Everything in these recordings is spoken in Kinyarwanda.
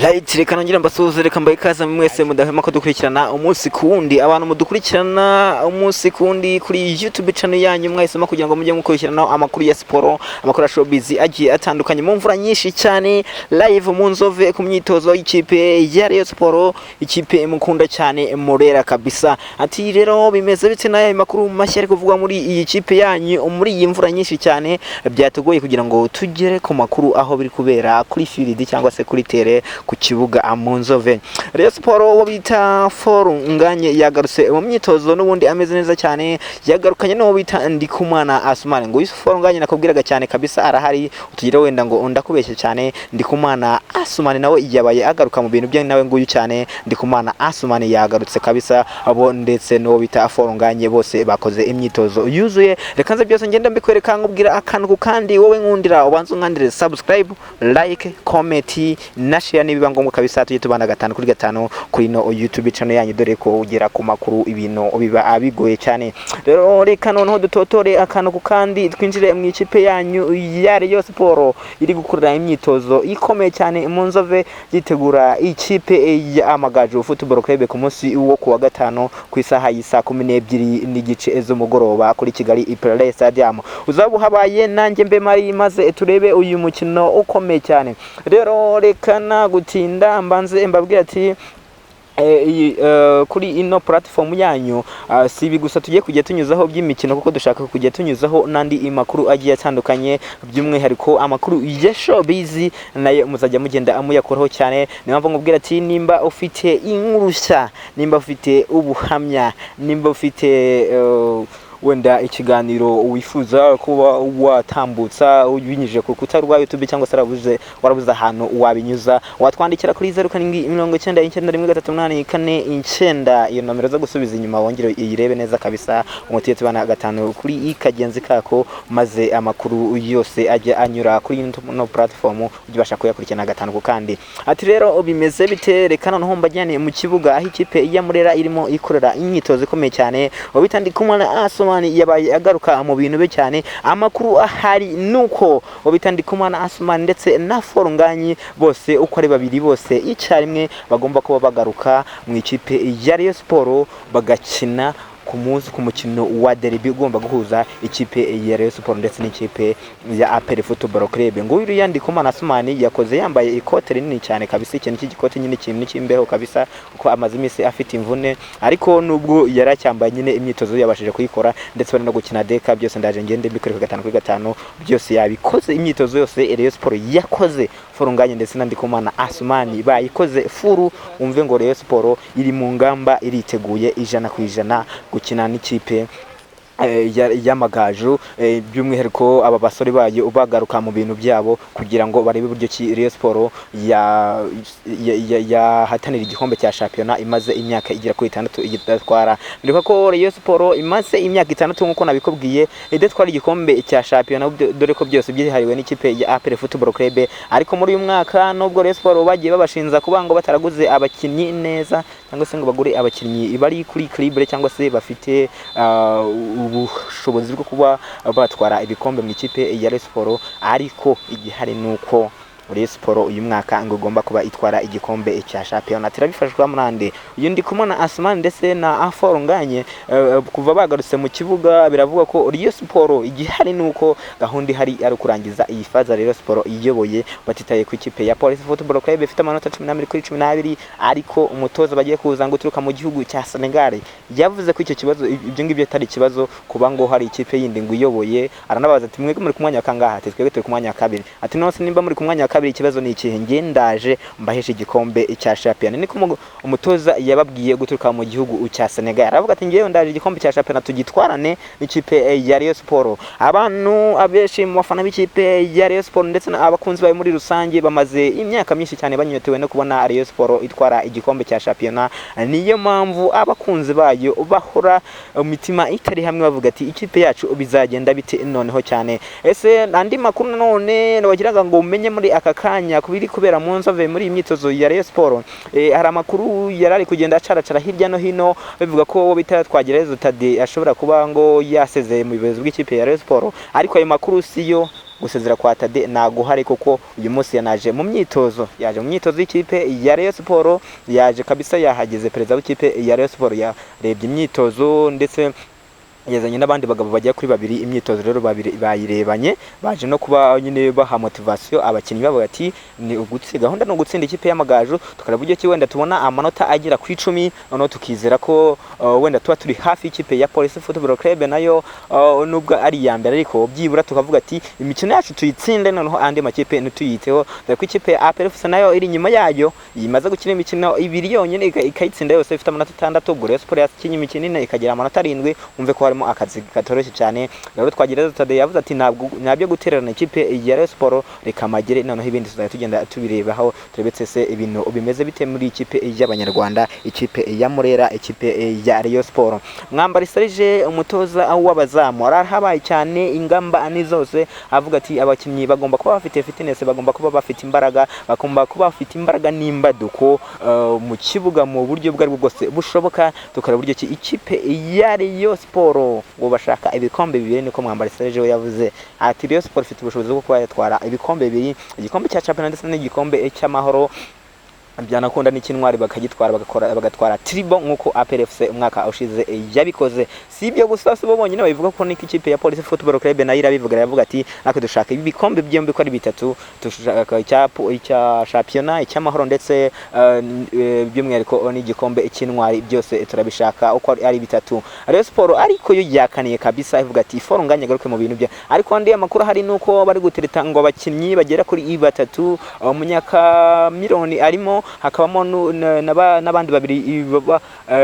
Right, reka nongera mbasuhuze, reka mbaye ikaze mwese mudahema ko dukurikirana umunsi kuwundi, abantu mudukurikirana umunsi kuwundi kuri YouTube channel yanyu mwahisemo kugira ngo mujye mukurikirana amakuru ya siporo, amakuru ya showbiz agiye atandukanye mu mvura nyinshi cyane, live mu Nzove ku myitozo y'ikipe ya Rayon Sport, ikipe mukunda cyane murera kabisa. Ati rero bimeze bite nayo makuru mashya ari kuvugwa muri iyi kipe yanyu muri iyi mvura nyinshi cyane, byatugoye kugira ngo tugere ku makuru aho biri kubera kuri field cyangwa se kuri tere ku kibuga mu Nzove. Rayon Sport wo bita Forunganye yagarutse mu myitozo n'ubundi ameze neza cyane, yagarukanye no bita Ndikumana Asumani. Ngo Forunganye nakubwiraga cyane kabisa arahari, utugira wenda ngo ndakubeshye cyane. Ndikumana Asumani nawe yabaye agaruka mu bintu bye nawe nguyu cyane. Ndikumana Asumani yagarutse kabisa, abo ndetse no bita Forunganye bose bakoze imyitozo yuzuye. Reka nze byose ngenda mbikwereka nkubwira akantu kandi wowe nkundira ubanza unkandire subscribe, like, comment na share nibiba ngombwa kabisa, tujye tubana 5 kuri no YouTube channel yanyu, dore ko ugera ku makuru ibintu biba abigoye cyane. Rero reka noneho dutotore akantu kandi twinjire mu ikipe yanyu ya Rayon Sport iri gukurira imyitozo ikomeye cyane mu Nzove, yitegura ikipe ya Amagaju Football Club ku munsi wo kuwa gatano ku isaha y'isa 12 n'igice z'umugoroba kuri Kigali Ipele Stadium. Uzabu habaye nanjye mbe mari maze turebe uyu mukino ukomeye cyane. Rero reka gutinda mbanze mbabwira ati kuri ino platform yanyu si ibi gusa tugiye kujya tunyuzaho by'imikino, kuko dushaka kujya tunyuzaho nandi makuru agiye atandukanye, by'umwihariko amakuru ya showbiz nayo muzajya mugenda amuyakoraho cyane. Niyo mpamvu ngubwira ati nimba ufite inkurushya, nimba ufite ubuhamya, nimba ufite wenda ikiganiro wifuza kuba watambutsa ubinyujije ku rukuta rwa YouTube cyangwa se warabuze ahantu wabinyuza, watwandikira kuri 07991384 iyo nomero zo gusubiza inyuma wongere iyirebe neza kabisa, umutiye tubana 5 kuri ikagenzi kako, maze amakuru yose ajya anyura kuri no platform ugibasha kuyakurikirana 5 kandi. Ati rero bimeze bite, reka noneho mbajyane mu kibuga aho ikipe ya Murera irimo ikorera imyitozo ikomeye cyane, wabitandikuma Asumani yabaye agaruka mu bintu be cyane. Amakuru ahari nuko wabitandikuma Asumani ndetse na Forunganye bose uko ari babiri bose icyarimwe bagomba kuba bagaruka mu ikipe ya Rayon Sport bagakina ku munsi ku mukino wa derby ugomba guhuza ikipe ya Rayon Sport ndetse n'ikipe ya APR Football Club. Ngo uyu Ndikumana Asumani yakoze yambaye ikote rinini cyane kabisa, ikintu cy'igikote nyine kintu cy'imbeho kabisa, uko amaze iminsi afite imvune, ariko nubwo yaracyambaye nyine imyitozo yabashije kuyikora ndetse bari no gukina deka, byose ndaje ngende mbikoreka 5 byose yabikoze. Imyitozo yose Rayon Sport yakoze Forunganye ndetse na Ndikumana Asumani bayikoze furu. Umve ngo Rayon Sport iri mu ngamba, iriteguye 100% gukina n'ikipe y'Amagaju, by'umwihariko aba basore bayo bagaruka mu bintu byabo kugira ngo barebe buryo ki Rayon Sport ya hatanira igikombe cya shampiyona imaze imyaka igera kuri 6 igitatwara. Ndiko ko Rayon Sport imaze imyaka 6 nkuko nabikubwiye idatwara igikombe cya shampiyona, dore ko byose byihariwe n'ikipe ya APR Football Club. Ariko muri uyu mwaka nubwo Rayon Sport bagiye babashinza kuba ngo bataraguze abakinnyi neza, cyangwa se ngo bagure abakinnyi bari kuri calibre cyangwa se bafite ubushobozi bwo kuba batwara ibikombe mu ikipe ya Rayon Sport, ariko igihari nuko Rayon Sport uyu mwaka ngo igomba kuba itwara igikombe cya shampiyona. Tirabifashwa murande uyu Ndikumana Asumani ndetse na Forunganye kuva bagarutse mu kibuga, biravuga ko Rayon Sport igihari nuko gahunda ihari ari kurangiza iyi faza Rayon Sport iyoboye, batitaye ku ikipe ya Police Football Club ifite amanota 12 kuri 12, ariko umutoza bagiye kuza ngo uturuka mu gihugu cya Senegal yavuze ko icyo kibazo ibyo ngibyo atari kibazo, kuba ngo hari ikipe yindi ngo iyoboye. Aranabaza ati mwebwe muri ku mwanya kangaha? Ati twebwe turi ku mwanya kabiri. Ati nose nimba muri ku mwanya kabiri ikibazo ni ikihe? Ngendaje mbahesha igikombe cya shampiyona. Niko umutoza yababwiye guturuka mu gihugu cya Senegal, aravuga ati ngewe ndaje igikombe cya shampiyona tugitwarane n'ikipe ya Rayon Sport. Abantu abeshi mu bafana b'ikipe ya Rayon Sport ndetse n'abakunzi bayo muri rusange bamaze imyaka myinshi cyane banyotewe no kubona Rayon Sport itwara igikombe cya shampiyona. Niyo mpamvu abakunzi bayo bahora imitima itari hamwe bavuga ati ikipe yacu bizagenda bite noneho cyane. Ese andi makuru none wagiraga ngo umenye muri aka kanya kubiri kubera mu Nzove muri imyitozo ya Rayon Sport, hari amakuru yarari kugenda acaracara hirya no hino bivuga ko bita Twagirayezu Tade ashobora kuba ngo yasezeye mu bibazo bw'ikipe ya Rayon Sport, ariko ayo makuru siyo gusezera kwa Tade naguhari kuko uyu munsi yanaje mu myitozo y'ikipe ya Rayon Sport, yaje kabisa yahageze. Perezida w'ikipe ya Rayon Sport yarebye imyitozo ndetse yazanye n'abandi bagabo bajya kuri babiri. Imyitozo rero babiri bayirebanye, baje no kuba nyine baha motivation abakinnyi babo ati ni gahunda no gutsinda ikipe y'Amagaju, tukareba uburyo ki wenda tubona amanota agera ku 10, noneho tukizera ko wenda tuba turi hafi y'ikipe ya Police Football Club nayo nubwo ari ya mbere, ariko byibura tukavuga ati imikino yacu tuyitsinde, noneho andi makipe ntituyiteho, dore ko ikipe ya APR FC nayo iri nyuma yayo yimaze gukina imikino 2 yonyine ikayitsinda yose, ifite amanota 6. ubwo Rayon Sport yakinye imikino 4 ikagira amanota 7, umve ko harimo akazi katoroshye cyane. Rero twagereza Tade yavuze ati nabyo gutererana ikipe ya Rayon Sport, reka magere noneho ibindi tuzajya tugenda tubirebaho turebetse se ibintu bimeze bite muri ikipe y'Abanyarwanda, ikipe ya Murera, ikipe ya Rayon Sport. Mwambari Serge umutoza w'abazamu arahabaye cyane, ingamba ni zose avuga ati abakinnyi bagomba kuba bafite fitness, bagomba kuba bafite imbaraga, bagomba kuba bafite imbaraga n'imbaduko mu kibuga mu buryo bwari bwose bushoboka. Tukara buryo ki ikipe ya Rayon Sport ngo bashaka ibikombe 2, niko Mwambari Serge we yavuze ati Rayon Sport ifite ubushobozi bwo kuba yatwara ibikombe 2, igikombe cya Champions ndetse n'igikombe cy'amahoro, byanakunda n'ikintwari bakagitwara bagatwara tribo nkuko APR FC umwaka ushize yabikoze. Si ibyo gusa bo bonyine babivuga ko n'iki ikipe ya Police Football Club nayo irabivuga, yavuga ati natwe dushaka ibikombe byombi ko ari 3, dushaka icya championnat, icy'amahoro ndetse by'umwihariko n'igikombe cy'intwari, byose turabishaka uko ari 3. Rayon Sport ariko yo yakaniye kabisa ivuga ati foro nganya garuke mu bintu bya, ariko andi amakuru hari nuko bari gutereta ngo abakinnyi bagera kuri 3, Munyaka Miloni arimo, hakabamo n'abandi babiri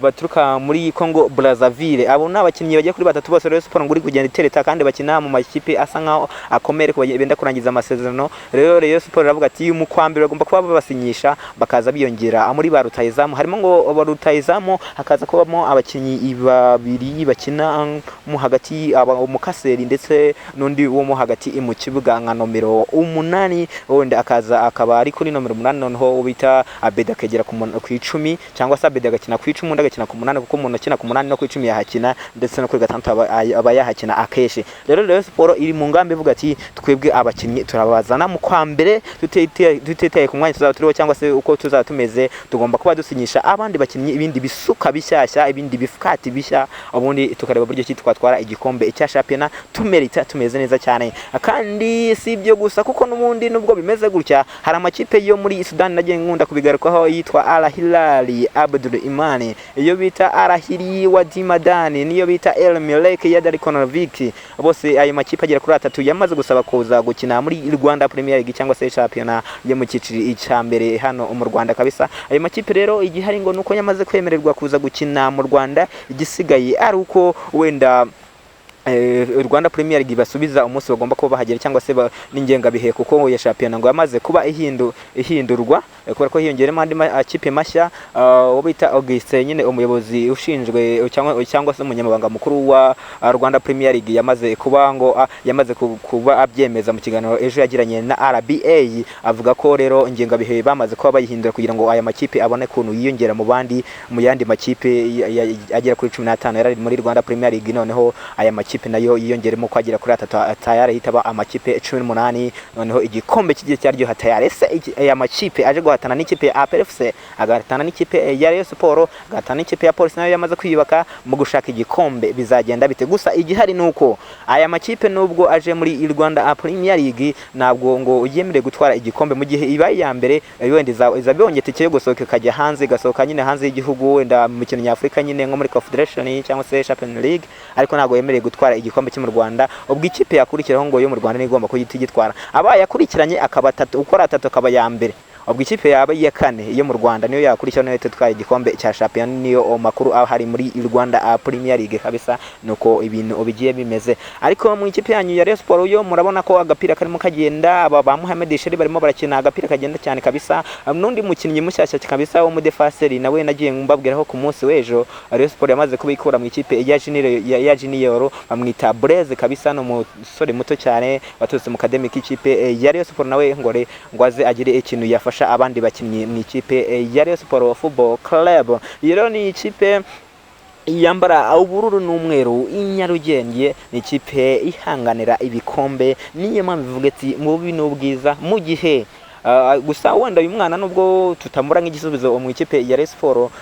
baturuka muri Congo Brazzaville. Abo n'abakinnyi bagiye kuri 3 bose Rayon Sport nguri kugenda itereta kandi bakina mu makipe asa nkaho akomere ko benda kurangiza amasezerano. Rero Rayon Sport iravuga ati mu kwambere bagomba kuba babasinyisha bakaza biyongera muri ba rutayizamu, harimo ngo rutayizamu hakaza kubamo abakinnyi 2 bakina mu hagati, umukaseri ndetse n'undi wo mu hagati mu kibuga nka nomero 8, wenda akaza akaba ari kuri nomero 8, noneho bita Abeda akagera ku 10 cyangwa se Abeda agakina ku 10 undi agakina ku 8, kuko umuntu akina ku 8 no ku 10 yahakina ndetse no kuri 6 aba yahakina akeshi. Rero Rayon Sport iri mu ngambe ivuga ati twebwe abakinnyi turabazana mu kwambere tutitaye ku mwanya tuzaba turiho cyangwa se uko tuzaba tumeze, tugomba kuba dusinyisha abandi bakinnyi ibindi bisuka bishyashya, ibindi bifukati bishya, ubundi tukareba buryo ki twatwara igikombe cya championnat tumerita tumeze neza cyane. Kandi si ibyo gusa kuko n'ubundi nubwo bimeze gutya, hari amakipe yo muri Sudan nagiye nkunda kubigarukaho yitwa Al Hilal Abdul Imani, iyo bita Al Hilal Wadi Madani, niyo bita El Merreikh ya Darikonovic. Bose ayo makipe agera kuri 3 yamaze gusaba kuza gukina muri Rwanda Premier League cyangwa se championnat yo mu cyiciri cya mbere hano mu Rwanda kabisa. Ayo makipe rero igihari ngo nuko yamaze kwemererwa kuza gukina mu Rwanda, igisigaye ari uko wenda Rwanda Premier League basubiza umunsi bagomba kuba bahagera cyangwa se n'ingenga bihe, kuko ya championnat ngo yamaze kuba ihindurwa kubera ko hiyongeremo andi akipe mashya. Ubita Auguste nyine umuyobozi ushinzwe cyangwa se umunyamabanga mukuru wa Rwanda Premier League yamaze kuba abyemeza mu kiganiro ejo yagiranye na RBA, avuga ko rero ingenga bihe bamaze kuba bayihindura kugira ngo aya makipe abone kuntu yiyongera mu yandi makipe agera kuri 15 yari muri Rwanda Premier League, noneho aya makipe nayo yiyongeremo kwagera kuri 3 tayari hitaba amakipe 18, noneho igikombe kigiye cyaryo hatayari. Aya makipe aje guhatana n'ikipe ya APR FC, agatana n'ikipe ya Rayon Sport, agatana n'ikipe ya Police nayo yamaze kwiyubaka mu gushaka igikombe, bizagenda bite. Gusa igihari nuko aya makipe nubwo aje muri Rwanda Premier League ntabwo ngo yemereye gutwara igikombe mu gihe ibaye ya mbere, wenda izabiyongete cyo gusohoka kajya hanze, gasohoka nyine hanze y'igihugu, wenda mu mikino nyafrika nyine nko muri Confederation cyangwa se Champions League, ariko ntabwo yemereye gutwara igikombe cyo mu Rwanda. Ubwo ikipe yakurikiraho ngo yo mu Rwanda nigomba kugitwara, abaye yakurikiranye akaba 3 ukora 3 akaba ya mbere, ubwo ikipe yaba iya 4 yo mu Rwanda niyo yakurikirana nayo twitwaye igikombe cya champion. Niyo makuru ahari muri Rwanda Premier League kabisa, nuko ibintu ubigiye bimeze. Ariko mu ikipe yanyu ya Rayon Sport yo murabona ko agapira karimo kagenda, aba ba Mohamed Sheri barimo barakina agapira kagenda cyane kabisa. Nundi mukinnyi mushyashya kabisa wo mu defenseur nawe nagiye mbabwiraho ku munsi w'ejo, Rayon Sport yamaze kubikura mu ikipe ya Junior bamwita Blaise kabisa, no musore muto cyane watutse mu academy k'ikipe ya Rayon Sport, nawe ngwaze agire ikintu yafasha abandi bakinnyi mu ikipe ya Rayon Sport Football Club. Rero ni ikipe yambara ubururu n'umweru inyarugenge ni ikipe ihanganira ibikombe, niyo mpamvu ivuga ati mu bubi n'ubwiza mu gihe gusa wenda uyu mwana nubwo tutamura nk'igisubizo mu ikipe ya Rayon Sports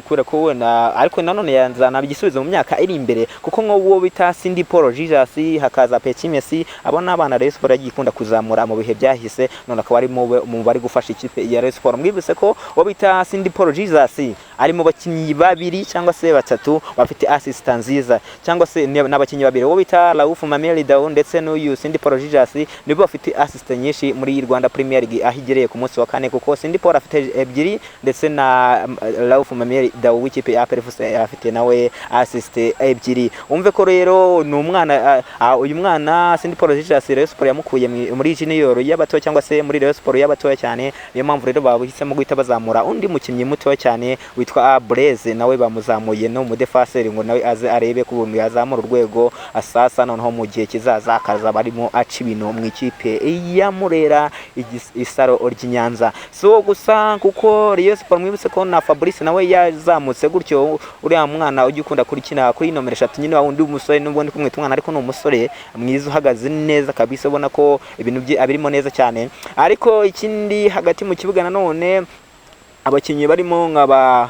kubera ko wenda ariko nanone yanzana igisubizo mu myaka iri imbere, kuko nk'uwo bita Cindy Paul Jesus hakaza Petit Messi, abona abana Rayon Sports yagikunda kuzamura mu bihe byahise, none akaba ari mu bari gufasha ikipe ya Rayon Sports. Mwibutse ko uwo bita Cindy Paul Jesus ari mu bakinnyi babiri cyangwa se batatu bafite assistant nziza, cyangwa se n'abakinnyi babiri uwo bita Raouf Mameli Daou ndetse n'uyu Cindy Paul Jesus nibo bafite assistant nyinshi muri Rwanda Premier League ahigereye ku munsi wa kane, kuko Cindy Paul afite ebyiri ndetse na Raouf Mameli Daou w'ikipe ya APR FC afite nawe assist ebyiri. Umve ko rero ni umwana uyu mwana Cindy Paul Jesus Rayon Sports yamukuye muri junior y'abato cyangwa se muri Rayon Sports y'abato cyane, niyo mpamvu rero babuhisemo guhita bazamura undi mukinnyi muto cyane witwa Blaise, nawe bamuzamuye no mu defenseur ngo nawe aze arebe ku buntu yazamura urwego asasa, noneho mu gihe kizaza akaza barimo aca ibintu mu ikipe ya Murera isaro ry'Inyanza. So gusa kuko Rayon Sports mwibutse ko na Fabrice nawe yazamutse gutyo, uriya mwana ugikunda kurikina kuri nomero 3 nyine wundi umusore n'ubundi kumwita umwana, ariko ni umusore mwiza uhagaze neza kabisa, ubona ko ibintu bye abirimo neza cyane. Ariko ikindi hagati mu kibuga nanone abakinnyi barimo nk'aba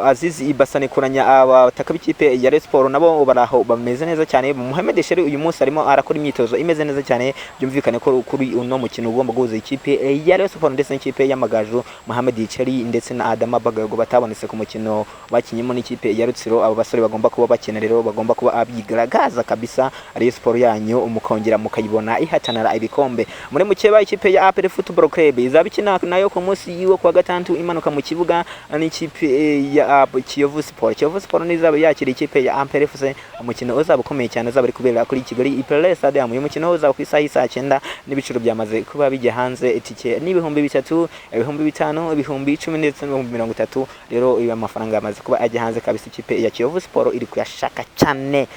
Aziz Ibasane kuranya abataka b'ikipe ya Rayon Sports nabo baraho bameze neza cyane. Mohamed Sheri uyu munsi arimo arakora imyitozo imeze neza cyane, byumvikane ko kuri uno mukino ugomba guhuza ikipe ya Rayon Sports ndetse n'ikipe y'Amagaju. Mohamed Sheri ndetse na Adama Bagago batabonetse ku mukino bakinyemo n'ikipe ya Rutsiro, abo basore bagomba kuba bakina, rero bagomba kuba abigaragaza kabisa. Rayon Sports yanyu umukongera mukayibona ihatanira ibikombe. Muri mukeba ikipe ya APR Football Club izabikina nayo ku munsi yiwo kwa gatandatu imanuka mu kibuga n'ikipe ya Kiyovu Sport. Kiyovu Sport nizaba yakira ikipe ya APR FC, umukino uzaba ukomeye cyane, uzaba ari kubera kuri Kigali Ipele Stadium. Uyu mukino uzaba ku isaha y'isa 9 n'ibiciro byamaze kuba bijya hanze, itike ni 3,000, 5,000, 10,10 ndetse no 30. Rero iyo amafaranga yamaze kuba ajya hanze kabisa. Ikipe ya Kiyovu Sport iri kuyashaka cyane,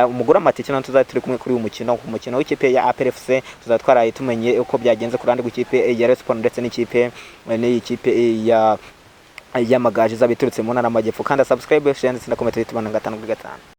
umugura amatike no tuzaturi kumwe kuri uyu mukino. Ku mukino w'ikipe ya APR FC tuzatwara tumenye uko byagenze ku ruhande rw'ikipe ya Rayon Sports ndetse n'ikipe y'Amagaju zabiturutse mu ntara y'Amajyepfo. Kandi subscribe, share ndetse na comment tubana 5 kuri 5.